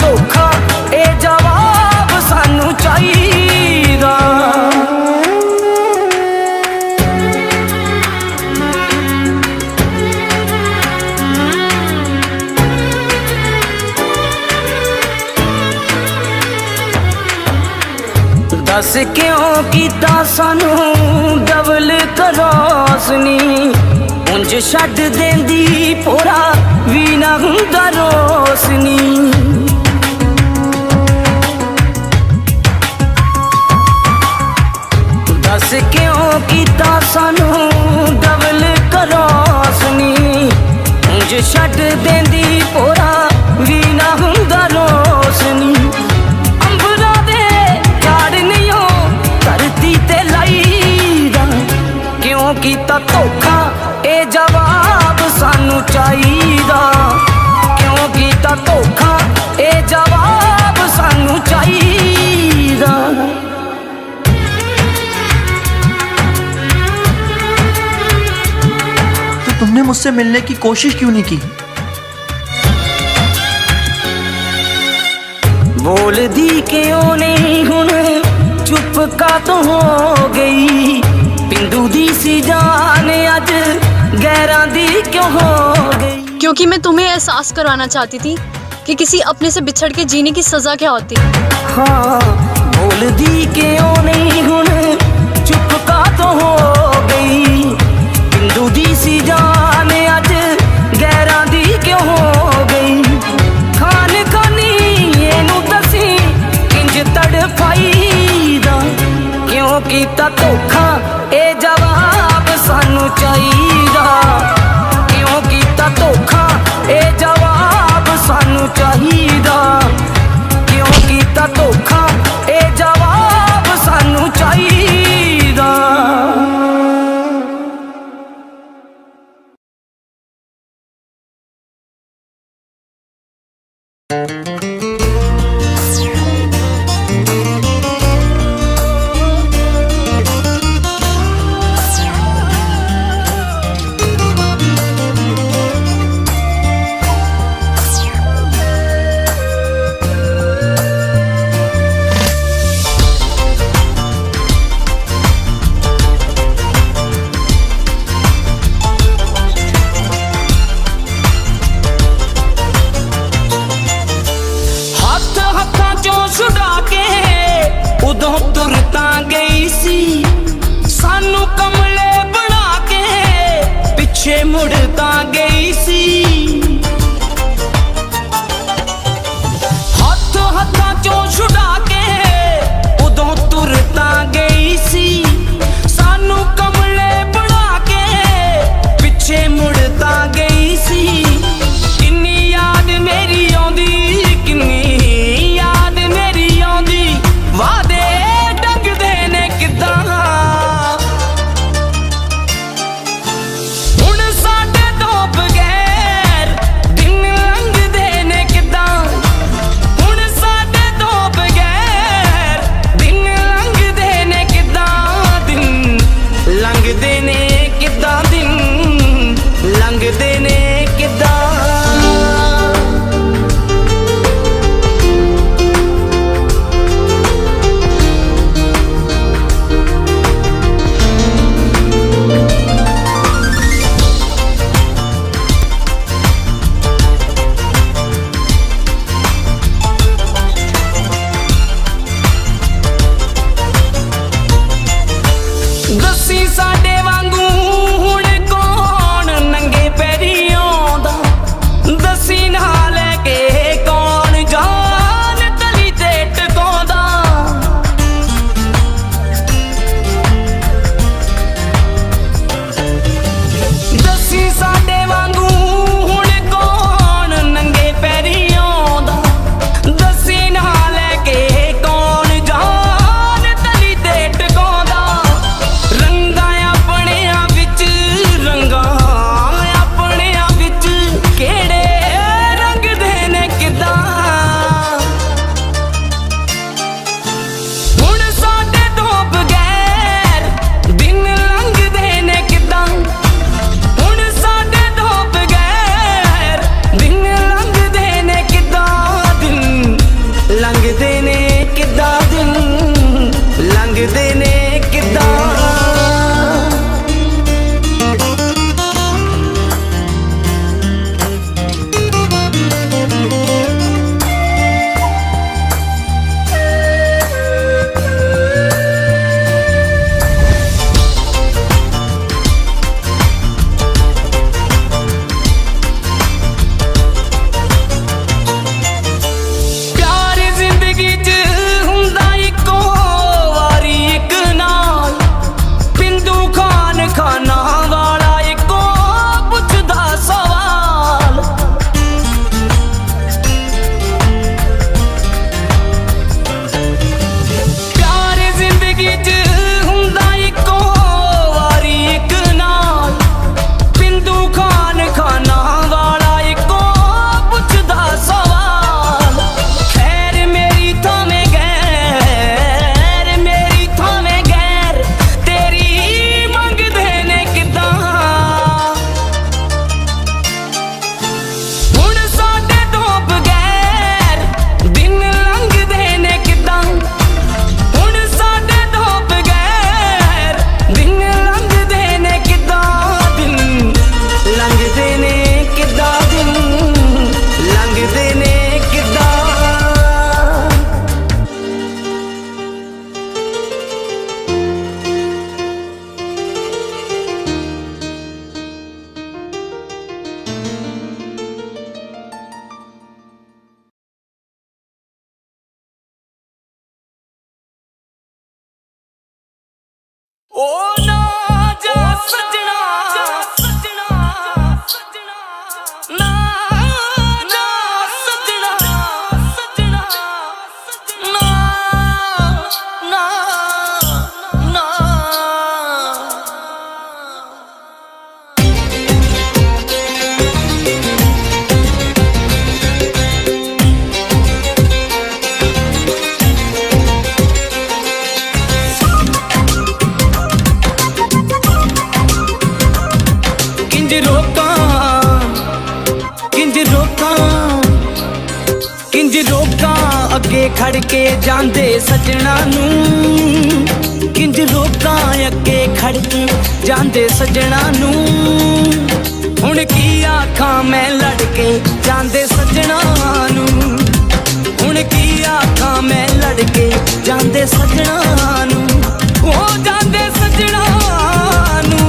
धोखा ए जवाब सानू चाहिदा। दस क्यों कीता सानू डबल क्रॉसनी, उंज छड्ड देंदी पूरा भी ना हुंदा रोशनी। दस क्यों कीता सानू डबल क्रॉसनी, उंज छड्ड देंदी पूरा भी ना हुंदा रोशनी। अंबरा दे झाड़नियों धरती ते लाईदा, क्यों कीता धोखा ए जवाब सानू चाहिदा। क्यों कीता धोखा ए जवाब सानू चाहिदा। तो तुमने मुझसे मिलने की कोशिश क्यों नहीं की? बोल दी क्यों नहीं हुण, चुप का तो हो गई। पिंडू दी सी जान अज गैरां दी क्यों हो गई? क्योंकि मैं तुम्हें एहसास करवाना चाहती थी कि किसी अपने से बिछड़ के जीने की सजा क्या होती। हाँ बोल दी क्यों नहीं हुण, चुप का तो हो गई। पिंडू दी सी जान अज गैरां दी क्यों हो गई? खान खानी एनू दसी किंज तड़फाईदा, क्यों कीता धोखा ए जवाब सानू चाहिदा। क्यों कीता धोखा ए जवाब सानू चाहिदा। क्यों कीता धोखा ए जवाब सानू चाहिदा। मुड़ता गई सी, हाथों हाथों चों छुड़ा के उदों तुरता गई सी। सानू कमले बना के पिछे मुड़ता गई सी। किन्नी याद मेरी आउंदी, किन्नी याद मेरी आउंदी, वादे डंगदे ने किदां। बगैर दिन लंघदे ने किदां, हुण साडे तो खड़ के जांदे सजना नू, किंज लोकां अगे खड़ के जांदे सजना नू। हुण की आखां मैं लड़ के जांदे सजना नू, हुण की आखां मैं लड़ के जांदे सजना नू, ओ जांदे सजना नू।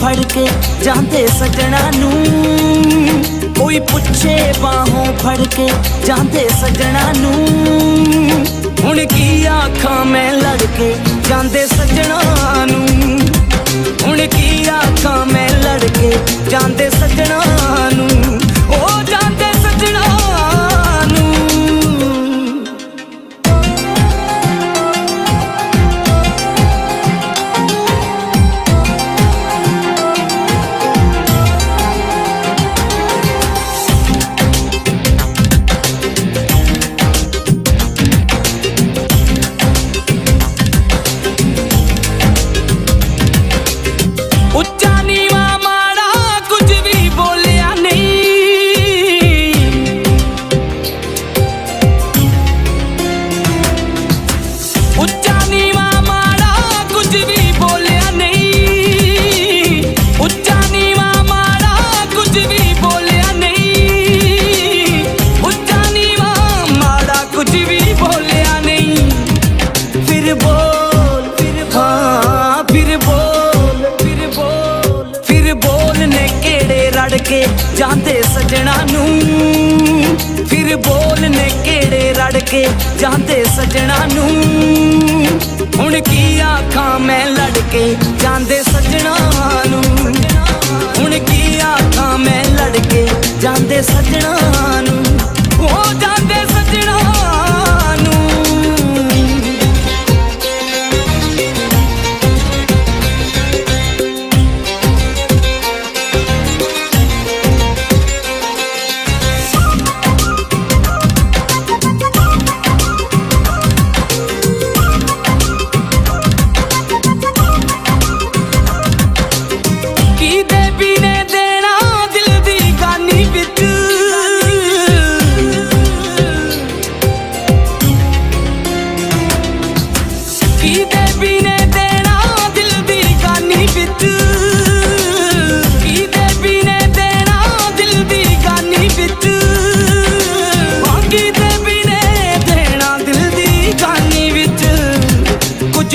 फड़ के जांदे सजना नू, कोई पुछे बाहों फड़ के जांदे सजना नू। हुण की आखां मैं लड़ के जांदे सजना नू, हुण की आखां मैं लड़ के जांदे सजना नू, ओ जांदे सजना नू। जांदे सजना नू, फिर बोलने केड़े रड़ के जांदे सजना नू। हुण की आखां मैं लड़ के जांदे सजना नू, हुण की आखां मैं लड़ के जांदे सजना नू, ओ जांदे सजना नू।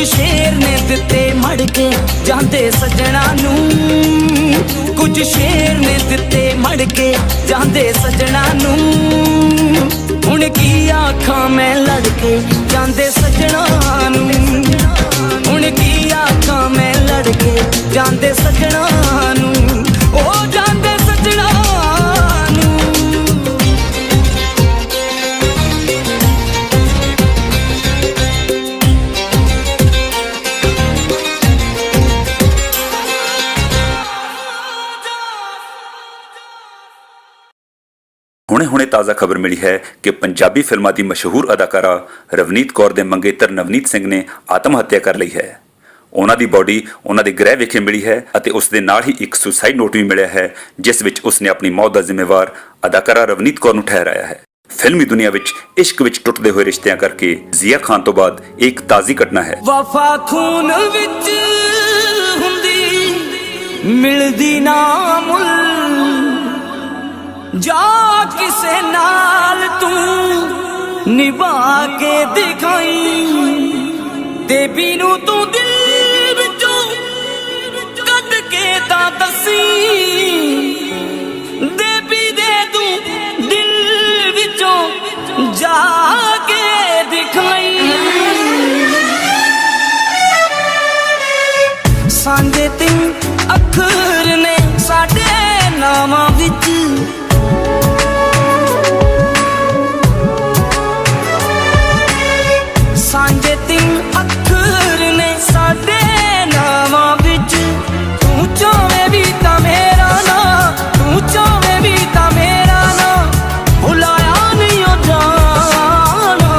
शेर ने दिते मड़ के जांदे सजना नू, कुछ शेर ने दिते मड़ के जांदे सजना नू। हुण की आखां मैं लड़ के जांदे सजना नू, हुण की आखां मैं लड़ के जांदे सजना नू, ओ जांदे सजना नू। ਹੁਣੇ ਤਾਜ਼ਾ ਖਬਰ ਮਿਲੀ ਹੈ ਕਿ ਪੰਜਾਬੀ ਫਿਲਮਾਂ ਦੀ ਮਸ਼ਹੂਰ ਅਦਾਕਾਰਾ ਰਵਨੀਤ ਕੌਰ ਦੇ ਮੰਗੇਤਰ ਨਵਨੀਤ ਸਿੰਘ ਨੇ ਆਤਮ ਹੱਤਿਆ ਕਰ ਲਈ ਹੈ। ਉਹਨਾਂ ਦੀ ਬਾਡੀ ਉਹਨਾਂ ਦੇ ਗ੍ਰਹਿ ਵਿਖੇ ਮਿਲੀ ਹੈ ਅਤੇ ਉਸ ਦੇ ਨਾਲ ਹੀ ਇੱਕ ਸੁਸਾਈਡ ਨੋਟ ਵੀ ਮਿਲਿਆ ਹੈ, ਜਿਸ ਵਿੱਚ ਉਸਨੇ ਆਪਣੀ ਮੌਤ ਦਾ ਜ਼ਿੰਮੇਵਾਰ ਅਦਾਕਾਰਾ ਰਵਨੀਤ ਕੌਰ ਨੂੰ ਠਹਿਰਾਇਆ ਹੈ। ਫਿਲਮੀ ਦੁਨੀਆ ਵਿੱਚ ਇਸ਼ਕ ਵਿੱਚ ਟੁੱਟਦੇ ਹੋਏ ਰਿਸ਼ਤਿਆਂ ਕਰਕੇ ਜ਼ੀਆ ਖਾਨ ਤੋਂ ਬਾਅਦ ਇੱਕ ਤਾਜ਼ੀ ਘਟਨਾ ਹੈ। ਵਫਾ ਖੂਨ ਵਿੱਚ ਹੁੰਦੀ ਮਿਲਦੀ ਨਾ ਮੁੱਲ, ਜਾ ਕਿਸੇ ਨਾਲ ਤੂੰ ਨਿਭਾ ਕੇ ਦਿਖਾਈ, ਤੇ ਬਿਨੂ ਤੂੰ ਦਿਲ ਵਿੱਚੋਂ ਕੱਢ ਸਾਂਝੇ ਤਿੰਨ ਅੱਖਰ ਨੇ ਸਾਡੇ ਨਾਵਾਂ ਵਿੱਚ ਸਾਂਝੇ ਤਿੰਨ ਅੱਖਰ ਨੇ ਸਾਡੇ ਨਾਵਾਂ ਵਿੱਚ ਤੂੰ ਚਾਵੇਂ ਵੀ ਤਾਂ ਮੇਰਾ ਨਾਂ ਤੂੰ ਚਾਵੇਂ ਵੀ ਤਾਂ ਮੇਰਾ ਨਾਂ ਭੁਲਾਇਆ ਨਹੀਂ ਉਹ ਜਾਣਾ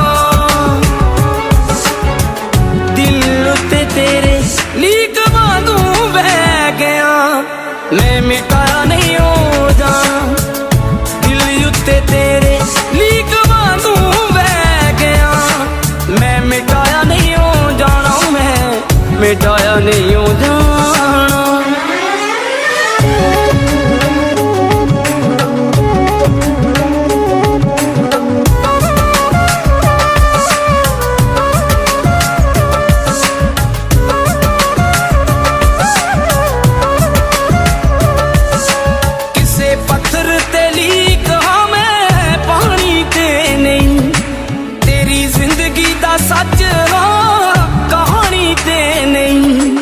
ਦਿਲ ਉੱਤੇ ਤੇਰੇ ਲੀਕ ਵਾਂਗੂ ਬਹਿ ਗਿਆ ਮੈਂ ਮਿਟਾਇਆ ਨਹੀਂ ਉਹ ਜਾਣਾ ਦਿਲ ਉੱਤੇ ਤੇਰੇ ਲੀਕ ਵਾਂਗੂ ਬਹਿ ਗਿਆ ਮੈਂ ਮਿਟਾਇਆ ਨਹੀਂ ਉਹ ਜਾਣਾ ਮੈਂ ਮਿਟਾਇਆ ਨਹੀਂ ਉਹ ਜਾਣਾ ਕਿਸੇ ਪੱਥਰ ਤੇ ਲੀਕ ਹਾਂ ਮੈਂ ਪਾਣੀ ਤੇ ਨਹੀਂ ਤੇਰੀ ਜ਼ਿੰਦਗੀ ਦਾ ਸੱਚ ਹਾਂ ਕਹਾਣੀ ਤੇ ਨਹੀਂ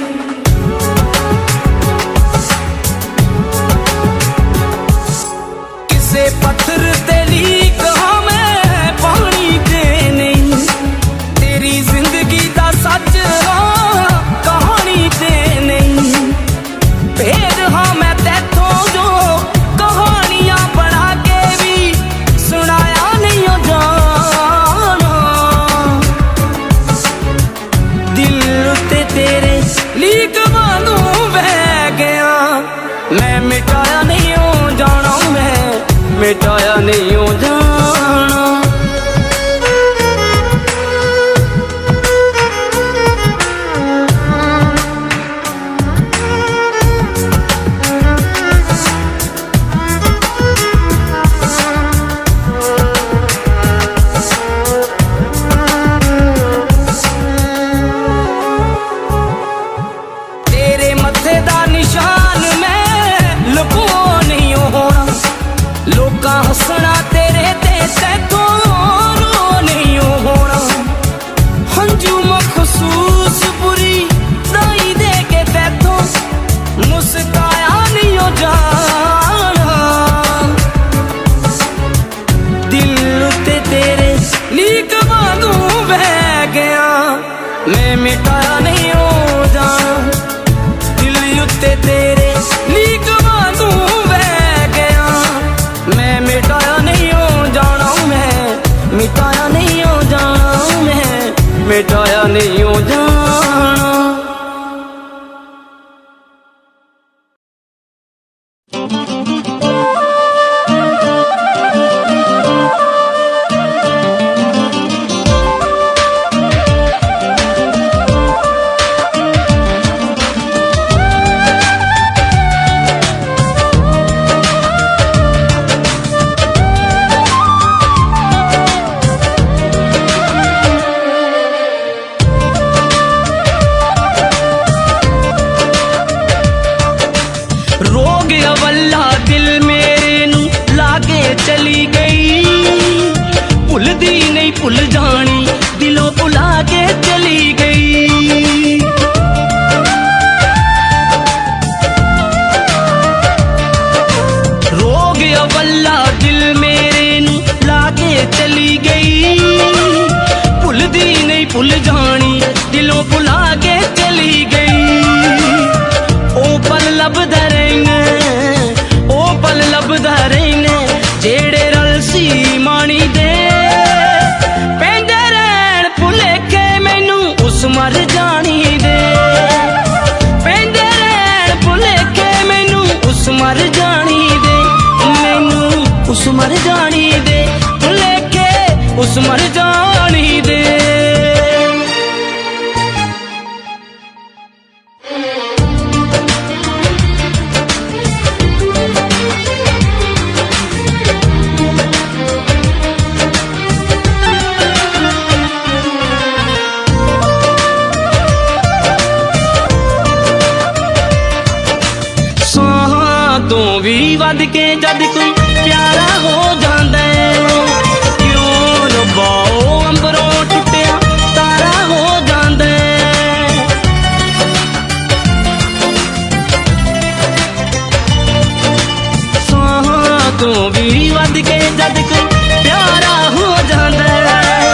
ਕਿਸੇ ਪੱਥਰ ਤੇ ਲੀਕ ਹਾਂ ਮੈਂ ਪਾਣੀ ਤੇ ਨਹੀਂ ਤੇਰੀ ਜ਼ਿੰਦਗੀ ਦਾ ਸੱਚ ਹਾਂ ਕਹਾਣੀ ਤੇ ਨਹੀਂ ਭੇਦ ਹਾਂ ਮੈਂ ਤੈਥੋਂ ਜੋ ਕਹਾਣੀਆਂ ਬਣਾ ਕੇ ਵੀ ਸੁਣਾਇਆ ਨਹੀਂ ਉਹ ਜਾਣਾ ਦਿਲ ਉੱਤੇ ਤੇਰੇ ਲੀਕ ਵਾਂਗੂ ਬਹਿ ਗਿਆ ਮੈਂ ਮਿਟਾਇਆ ਨਹੀਂ ਉਹ ਜਾਣਾ ਮੈਂ ਮਿਟਾਇਆ ਨਹੀਂ ਉਹ ਜਾਣਾ ਤੇਰੇ ਮੱਥੇ ਦਾ ਨਿਸ਼ਾਨ ਮੈਂ ਲੁਕੋ ਨਹੀਂ ਹੋਣਾ ਲੋਕਾਂ ਹੱਸਣਾ ਤੇਰੇ ਤੇ ਤੈਥੋਂ ਰੋ ਨਹੀਂ ਹੋਣਾ ਹੰਝੂ ਮਖਸੂਸ ਬੁਰੀ ਦਾਈ ਦੇ ਕੇ ਤੈਥੋਂ ਮੁਸਕਾਇਆ ਨਹੀਂ ਉਹ ਜਾਣਾ ਦਿਲ ਉੱਤੇ ਤੇਰੇ ਲੀਕ ਵਾਂਗੂ ਬਹਿ ਗਿਆ ਮੈਂ ਮਿਟਾਇਆ ਨਹੀਂ ਉਹ ਜਾਣਾ ਦਿਲ ਉੱਤੇ ਤੇਰੇ ਲੀਕ ਵਾਂਗੂ ਬਹਿ ਗਿਆ ਮੈਂ ਮਿਟਾਇਆ ਨਹੀਂ ਉਹ ਜਾਣਾ ਮੈਂ ਮਿਟਾਇਆ ਨਹੀਂ ਉਹ ਜਾਣਾ ਮੈਂ ਮਿਟਾਇਆ ਨਹੀਂ ਉਹ ਜਾਣਾ ਰੋਗ ਅਵੱਲਾ ਦਿਲ ਮੇਰੇ ਨੂੰ ਲਾਗੇ ਚਲੀ ਗਈ ਭੁੱਲਦੀ ਨਹੀਂ ਭੁੱਲ ਜਾਣੀ ਦਿਲੋਂ ਭੁਲਾ ਕੇ ਚਲੀ ਗਈ ਰੋਗ ਅਵੱਲਾ ਦਿਲ ਮੇਰੇ ਨੂੰ ਲਾਗੇ ਚਲੀ ਗਈ ਭੁੱਲਦੀ ਨਹੀਂ ਭੁੱਲ ਜਾਣੀ ਦਿਲੋਂ ਭੁਲਾ ਕੇ ਚਲੀ ਗਈ ਉਹ ਪਲ ਲੱਭਦਾ ਰਹਿਣਾ ਉਹ ਪਲ ਲੱਭਦਾ ਰਹਿਣਾ ਜਿਹੜੇ ਰਲ ਸੀ ਮਾਣੀ ਦੇ ਪੈਂਦੇ ਰਹਿਣ ਭੁਲੇਖੇ ਮੈਨੂੰ ਉਸ ਮਰ ਜਾਣੀ ਦੇ ਪੈਂਦੇ ਰਹਿਣ ਭੁਲੇਖੇ ਮੈਨੂੰ ਉਸ ਮਰ ਜਾਣੀ ਦੇ ਮੈਨੂੰ ਉਸ ਮਰ ਜਾਣੀ ਦੇ ਭੁਲੇਖੇ ਉਸ ਮਰ ਜਾਣੀ ਦੇ ਤੋਂ ਵੀ ਵੱਧ ਕੇ ਜਦ ਕੋਈ ਪਿਆਰਾ ਹੋ ਜਾਂਦਾ ਕਿਉਂ ਰੱਬਾ ਉਹ ਅੰਬਰੋਂ ਟੁੱਟਿਆ ਤਾਰਾ ਹੋ ਜਾਂਦਾ तो भी वध के जद कोई प्यारा हो जांदा है,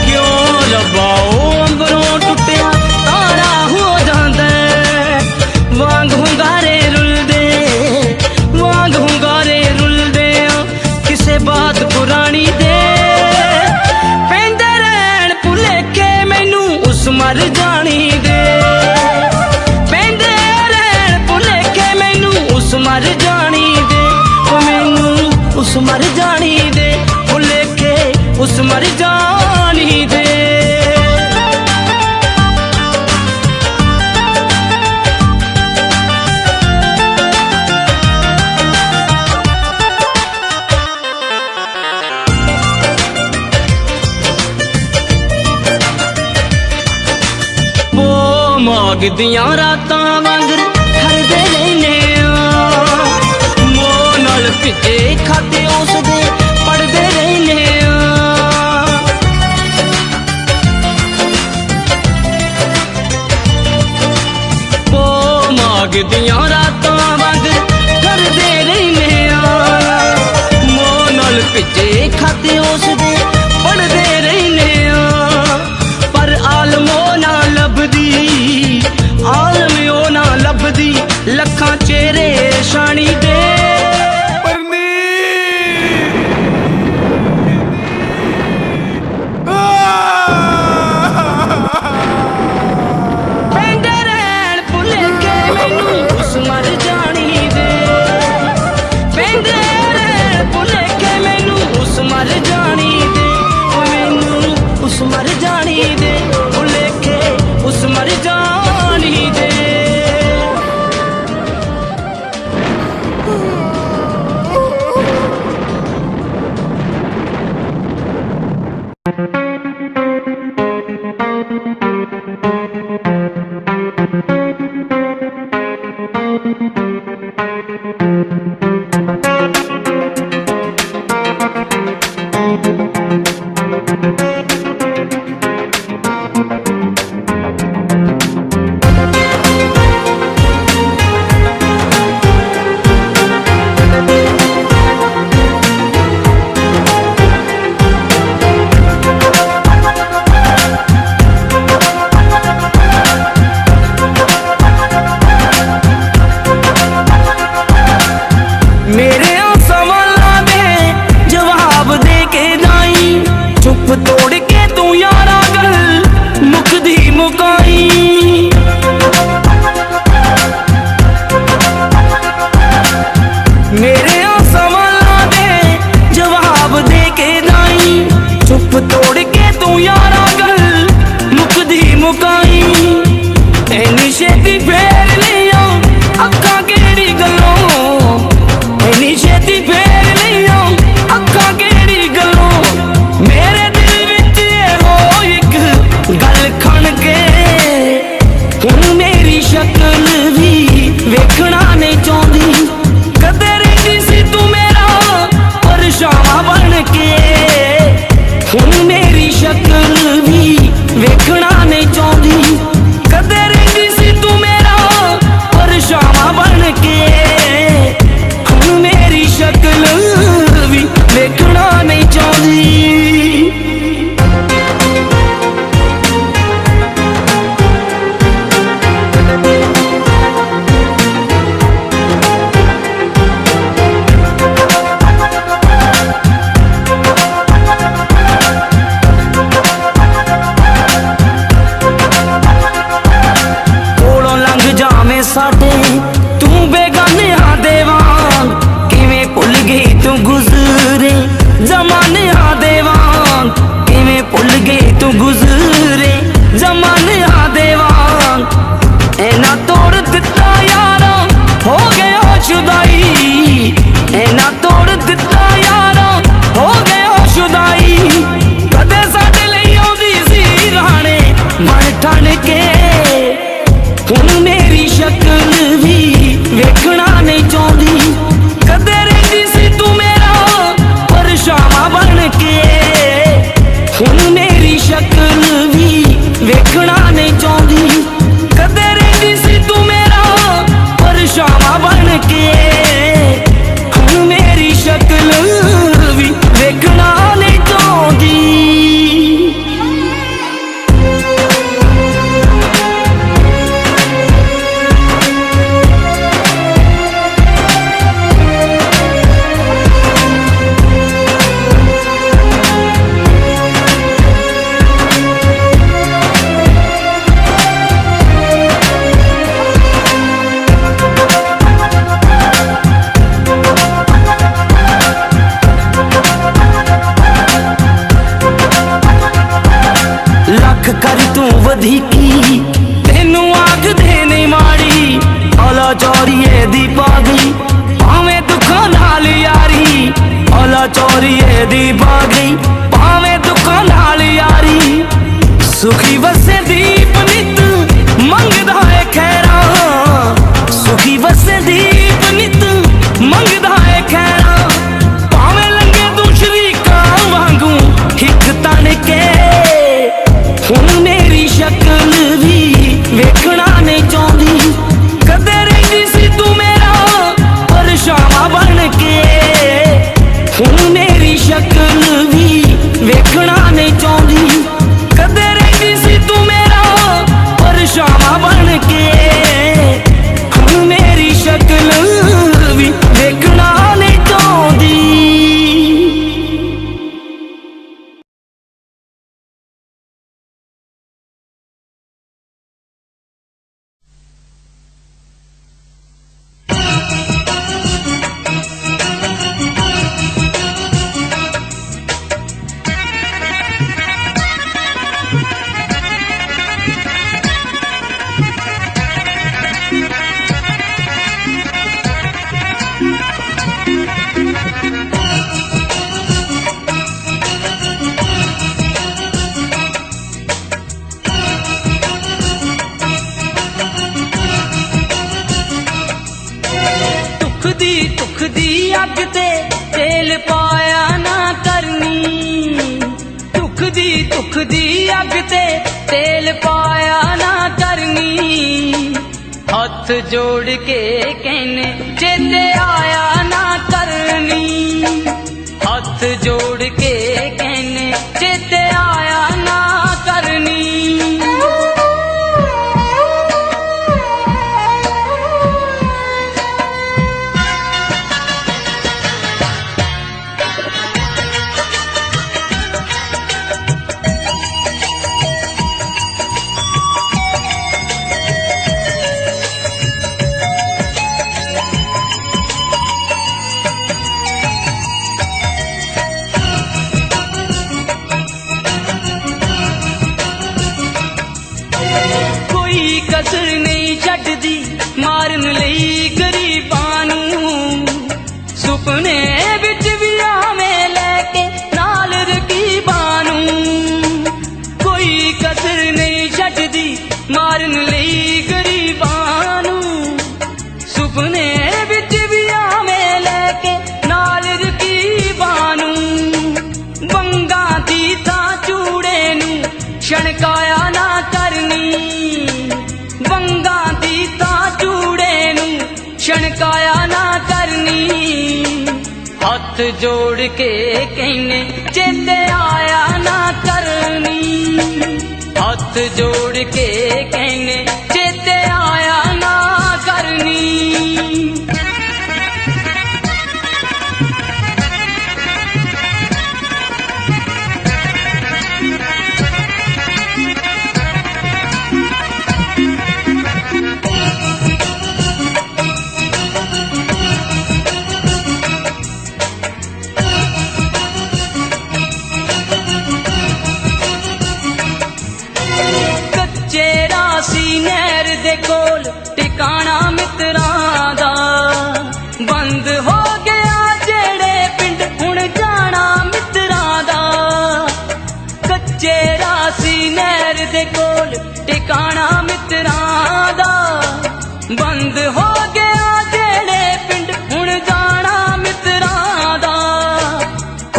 क्यों रब्बा ओ अंबरों टुटिया तारा हो जांदा है। वांग हुंगारे रुलदे, वांग हुंगारे रुलदे किसे बात पुरानी दे, पैंदे रहन भुलेखे मैनू उस मर जानी दे, पैंदे रहन भुलेखे मैनू उस मर जानी दे, मैनू उस मर जानी दे, भुलेखे उस मर जानी दे। माग दियां रातां वांगर ठरदे रहने मोह नाल भिजे खाते उस दे पढ़दे रहने माग दियां रातां वांगर ठरदे रहने मोह नाल भिजे खाते उस दे पढ़दे रहने, पर आलमो ना लभदी, आलम ओ ना लभदी लखां चेहरे शानी दे। पैंदे रहन भुलेखे मैनू उस मर जानी दे, पैंदे रहन भुलेखे मैनू उस मर जानी दे, मैनू उस मर जानी दे, भुलेखे उस मर जानी दे। मेरे सवालों दे जवाब दे के जाई, चुप तोड़ के तू यारा गल मुकदी मुकाई। मेरे सवालों दे जवाब दे के जाई, चुप तोड़ के तू यारा गल मुकदी मुकाई। ऐनी छेती फेर लिया अक्खां केड़ी गल्लों, ऐनी छेती फेर लिया अक्खां केड़ी गल्लों, मेरे दिल विच हो इक गल खण के, हुण मेरी शक्ल भी वेखना नहीं चाहुंदी, कदे रहिंदी सी तू मेरा परछावां बन के, हुण मेरी शक्ल भी वेखना नहीं चाहुंदी, कदे रहिंदी सी तू मेरा परछावां बन के, हुण मेरी शक्ल भी वेखना नहीं चाहुंदी। कोलों लंघ जावे साडे तू बेगानियां दे वांग, किवें भुल गई तू गुजरे जमानियां दे वांग, किवें भुल गई तू गुजरे जमानियां दे वांग। ऐना तोड़ दिता यारा हो गया जुदाई, ऐना तोड़ दिता यारा हो गया जुदाई, कदे साडे लई आउंदी सी राणे बन ठण के, हुण मेरी शक्ल भी वेखना नहीं चाहुंदी, कदे रहिंदी सी तू मेरा परछावां बन के, हुण मेरी शक्ल भी वेखना नहीं चाहुंदी, कदे रहिंदी सी तू मेरा परछावां बन के, हुण मेरी शक्ल दी पा गई भावें दुखों नाल यारी औला चोरिए दी पा गई भावें दुखों नाल यारी सुखी वसे दीप नित मंगदा है खैरा सुखी वसे दीप नित मंगदा है खैरा भावें लंगे तू शरीका वांगू हिक तन के हुण मेरी शक्ल भी वेखना नहीं चाहती कदे रहिंदी सी तू मेरा परछावां बन के हुण मेरी शक्ल भी वेखना नहीं चाहती कदे रहिंदी सी तू मेरा परछावां बन के हुण मेरी शक्ल भी वेखना नहीं चाहती। दुख दी अग ते तेल पाया ना करनी दुख दी अग ते तेल पाया ना करनी हथ जोड़ के कहने चेते आया ना करनी हथ जोड़ के कहने चेते आया ना करनी। कसर नहीं छड्डदी मारन लई गरीबां नूं सुपने विच भी आवें लैके नाल रकीबां नूं कोई कसर नहीं छड्डदी मारन लई गरीबां नूं सुपने विच भी आवें लैके नाल रकीबां नूं बंगा दी तां चूड़े नूं छणकाया ना करनी बंगा दी तां चूड़े नूं छणकाया ना करनी हथ जोड़ के कहने चेते आया ना करनी हथ जोड़ के कहने चेते आया ना करनी। नहर दे कोल टिकाना मित्रां दा बंद हो गया जेड़े पिंड हुण जाना मित्रां दा कच्चे रासी नहर दे कोल टिकाना मित्रां दा बंद हो गया जेड़े पिंड हुण जाना मित्रां दा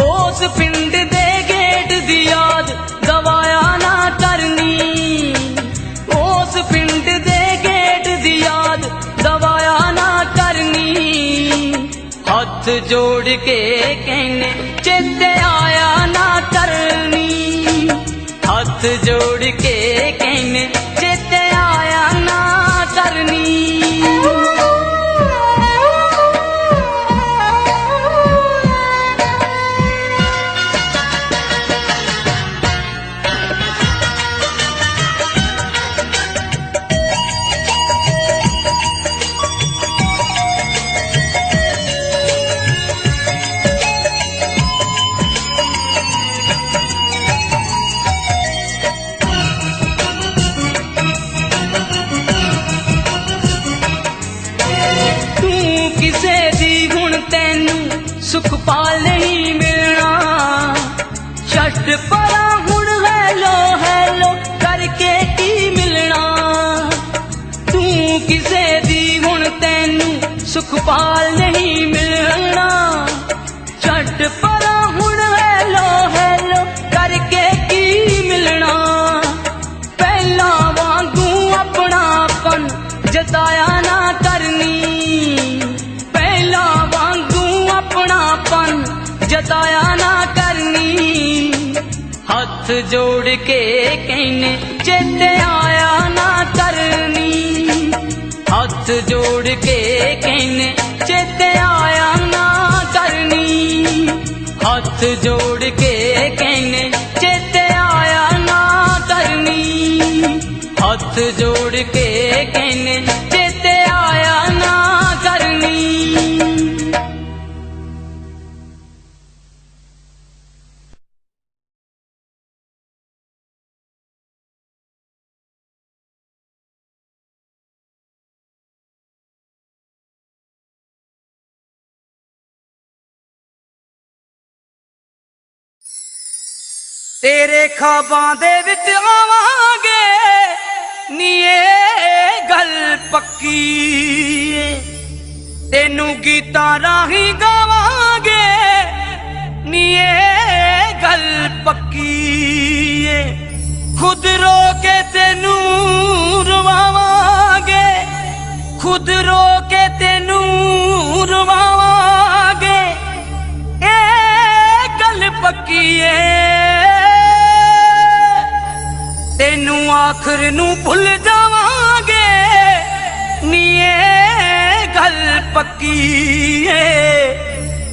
उस पिंड दे गेट दी याद गवाया ना करनी पिंड दे गेट दी याद दवाया ना करनी हथ जोड़ के कहने चेते आया ना करनी हथ जोड़ के कहने चेते आया ना करनी। ਕਿਸੇ ਦੀ ਹੁਣ ਤੈਨੂੰ ਸੁਖ ਪਾਲ ਨਹੀਂ ਮਿਲਣਾ। ਛੱਡ ਪਰਾਂ ਹੁਣ ਹੈਲੋ ਹੈਲੋ ਕਰਕੇ ਕੀ ਮਿਲਣਾ। ਤੂੰ ਕਿਸੇ ਦੀ ਹੁਣ ਤੈਨੂੰ ਸੁਖ ਪਾਲ ਨਹੀਂ ਮਿਲਣਾ। ਛੱਡ ਪਰਾਂ ਹੁਣ ਹੈਲੋ ਹੈਲੋ ਕਰਕੇ ਕੀ ਮਿਲਣਾ। ਪਹਿਲਾਂ ਵਾਂਗੂ ਆਪਣਾਪਨ ਜਤਾਇਆ ਨਾ ਕਰਨੀ। ਪਹਿਲਾਂ ਵਾਂਗੂ ਆਪਣਾਪਨ ਜਤਾਇਆ ਨਾ ਕਰਨੀ। ਹੱਥ ਜੋੜ ਕੇ ਕਹਿੰਨੇ ਚੇਤੇ ਆਇਆ ਨਾ ਕਰਨੀ। ਹੱਥ ਜੋੜ ਕੇ ਕਹਿੰਨੇ ਚੇਤੇ ਆਇਆ ਨਾ ਕਰਨੀ। ਹੱਥ ਜੋੜ ਕੇ ਕਹਿੰਨੇ ਚੇਤੇ ਆਇਆ ਨਾ ਕਰਨੀ। ਹੱਥ ਜੋੜ ਕੇ ਕਹਿੰਨੇ ਚੇਤੇ ਆਇਆ ਨਾ ਕਰਨੀ। ਤੇਰੇ ਖਾਬਾਂ ਦੇ ਵਿੱਚ ਆਵਾਂਗੇ ਨੀ ਇਹ ਗੱਲ ਪੱਕੀ ਏ। ਤੈਨੂੰ ਗੀਤਾਂ ਰਾਹੀਂ ਗਾਵਾਂਗੇ ਨੀ ਇਹ ਗੱਲ ਪੱਕੀ ਏ। ਖੁਦ ਰੋ ਕੇ ਤੈਨੂੰ ਰਵਾਵਾਂਗੇ। ਖੁਦ ਰੋ ਕੇ ਤੈਨੂੰ ਰਵਾਵਾਂਗੇ ਇਹ ਗੱਲ ਪੱਕੀ ਏ। ਤੈਨੂੰ ਆਖਰ ਨੂੰ ਭੁੱਲ ਜਾਵਾਂਗੇ ਨੀ ਇਹ ਗੱਲ ਪੱਕੀ ਏ।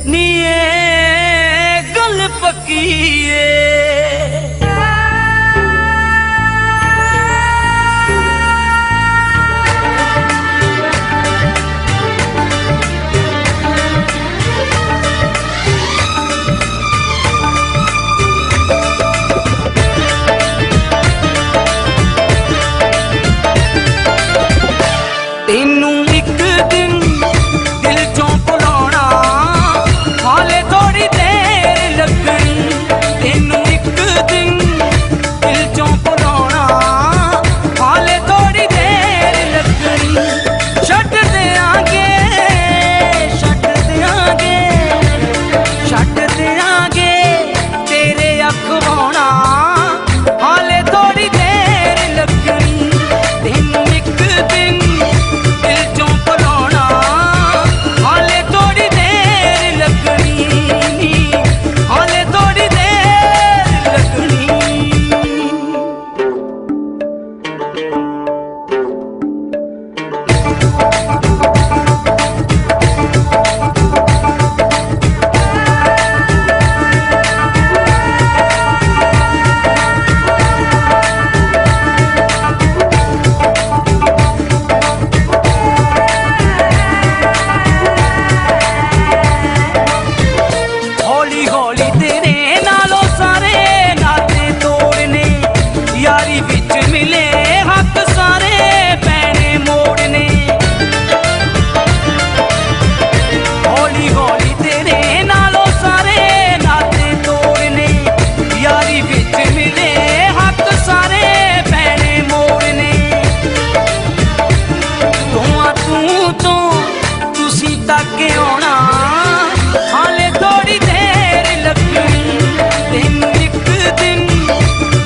ਨੀ ਇਹ ਗੱਲ ਪੱਕੀ ਏ। ਤੈਨੂੰ ਇੱਕ ਦਿਨ ਦਿਲ ਚੋਂ ਭੁਲਾਉਣਾ ਹਾਲੇ ਥੋੜੀ ਦੇਰ ਲੱਗਣੀ। ਤੈਨੂੰ ਇੱਕ ਦਿਨ ਦਿਲ ਚੋਂ ਭੁਲਾਉਣਾ ਹਾਲੇ ਥੋੜੀ ਦੇਰ ਲੱਗਣੀ। ਛੱਡ ਦਿਆਂਗੇ ਛੱਡ ਦਿਆਂਗੇ ਛੱਡ ਦਿਆਂਗੇ ਤੇਰੇ ਅਖਵਾਉਣਾ ਹਾਲੇ ਥੋੜੀ ਦੇਰ ਲੱਗਣੀ। ਤੈਨੂੰ ਇੱਕ ਦਿਨ ਦਿਲ ਚੋਂ ਭੁਲਾਉਣਾ ਹਾਲੇ ਥੋੜੀ ਦੇਰ ਲੱਗਣੀ। ਹਾਲੇ ਥੋੜੀ ਦੇਰ ਲੱਗਣੀ। ਹੌਲੀ ਹੌਲੀ ਤੇਰੇ ਨਾਲੋਂ ਸਾਰੇ ਨਾਤੇ ਤੋੜਨੇ। ਯਾਰੀ ਵਿੱਚ ਮਿਲੇ ਹੱਕ ਸਾਰੇ ਪੈਣੇ ਮੋੜਨੇ। ਹੌਲੀ ਹੌਲੀ ਤੇਰੇ ਨਾਲੋਂ ਸਾਰੇ ਨਾਤੇ ਤੋੜਨੇ। ਯਾਰੀ ਵਿੱਚ ਮਿਲੇ ਹੱਕ ਸਾਰੇ ਪੈਣੇ ਮੋੜਨੇ। ਦੋਵਾਂ ਤੂੰ ਤੋਂ ਤੁਸੀਂ ਤੱਕ ਆਉਣਾ ਹਾਲੇ ਥੋੜੀ ਦੇਰ ਲੱਗਣੀ। ਤੈਨੂੰ ਇੱਕ ਦਿਨ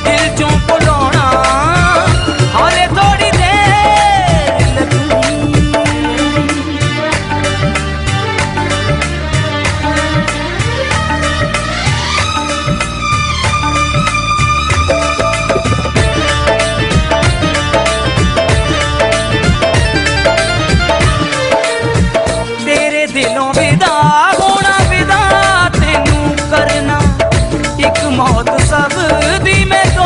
ਦਿਲ ਚੋਂ ਭੁਲਾਉਣਾ ਹਾਲੇ ਥੋੜੀ ਦੇਰ ਲੱਗਣੀ। ਤੇਰੇ ਦਿਲੋਂ ਵਿਦਾ ਹੋਣਾ ਵਿਦਾ ਤੈਨੂੰ ਕਰਨਾ। ਇੱਕ ਮੌਤ ਸਭ ਦੀ ਮੈਂ ਦੋ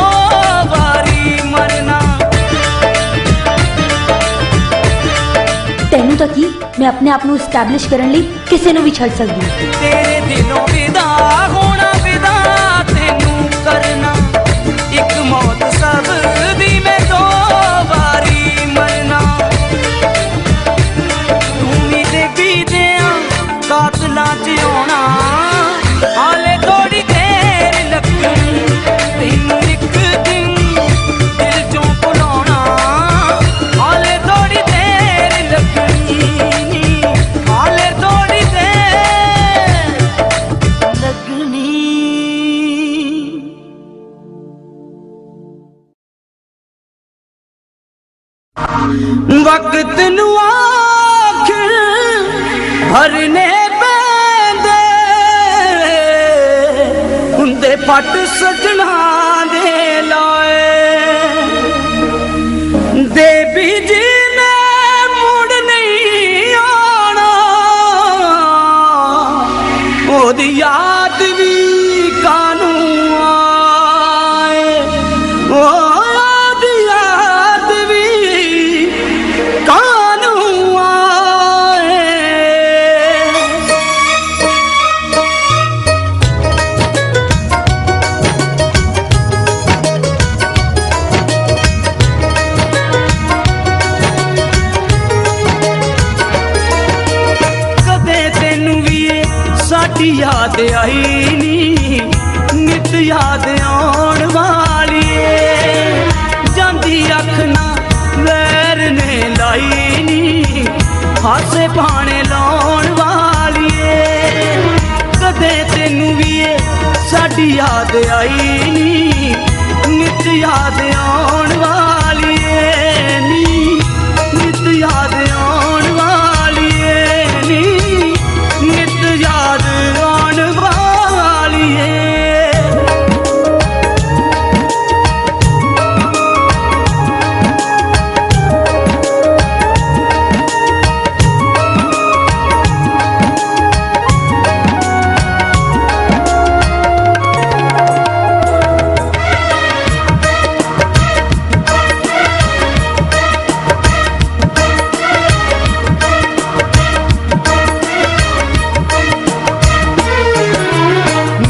ਵਾਰੀ ਮਰਨਾ। ਤੈਨੂੰ ਤਾਂ ਕੀ ਮੈਂ ਆਪਣੇ ਆਪ ਨੂੰ ਐਸਟੈਬਲਿਸ਼ ਕਰਨ ਲਈ ਕਿਸੇ ਨੂੰ ਵੀ ਛੱਡ ਸਕਦੀ ਹਾਂ। ਤੇਰੇ ਦਿਲੋਂ ਵਿਦਾ ਹੋਣਾ ਵਿਦਾ ਤੈਨੂੰ ਕਰਨਾ। ਇੱਕ ਮੌਤ ਸਭ ਦੀ ਮੈਂ ਦੋ ਵਾਰੀ ਮਰਨਾ। ਤੂੰ ਵੀ ਦੇਗੀ ਦੇ तैनू आखिर भरने पैंदे हुंदे पट सजना दे लाए देवी जी ने मुड़ नहीं आना ओदी याद भी कानू आए ओदी याद भी कानू आए कदे तेनू भी साडी याद आई नी नित याद आउण वाली जांदी अख ना वैर ने लाई नी हासे पाने लाउण वाली कदे तेनू भी साडी याद आई नी नित याद आउण वाली नी नित याद आउण वाली नी नित याद आउण वाली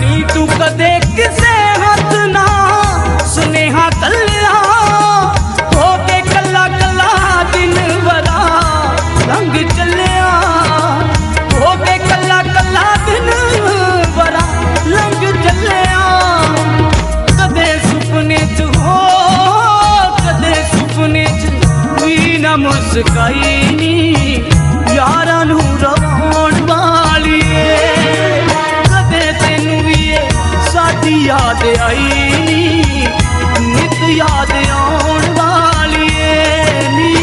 नी तू कदे किसे हथ ना सुनेहा कलिया हो के कला कला दिन वरा रंग चलिया हो के कला कला दिन वरा रंग चलिया कदे सुपने च हो कदे सुपने च भी ना मुस्काई नी यारां नू रवाउण वाली कदे तेनू भी साडी याद आई नी नित याद आउण वाली नी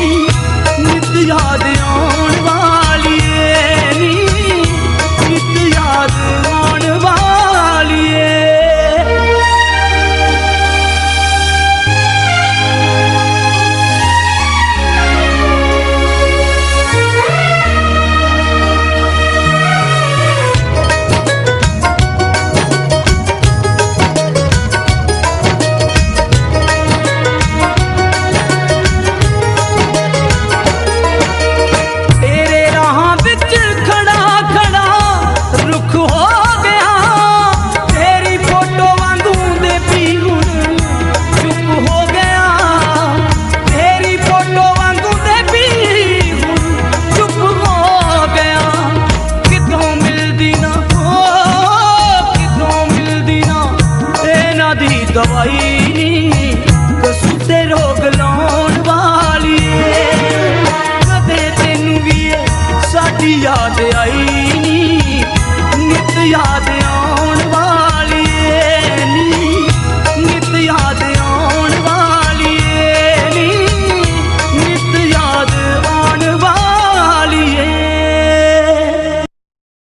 नित याद आउण वाली नी नित याद आउण वाली तेरे राहां विच खड़ा खड़ा रुख हो गया तेरी फोटो वांगू दे भी हुण चुप हो गया तेरी फोटो वांगू दे भी हुण चुप हो गया कितों मिलदी ना हो कितों मिलदी ना इन्हां दी दवाई नी कसूते रोग लाउण वाली कदे तेनू भी साडी याद आई नी नित याद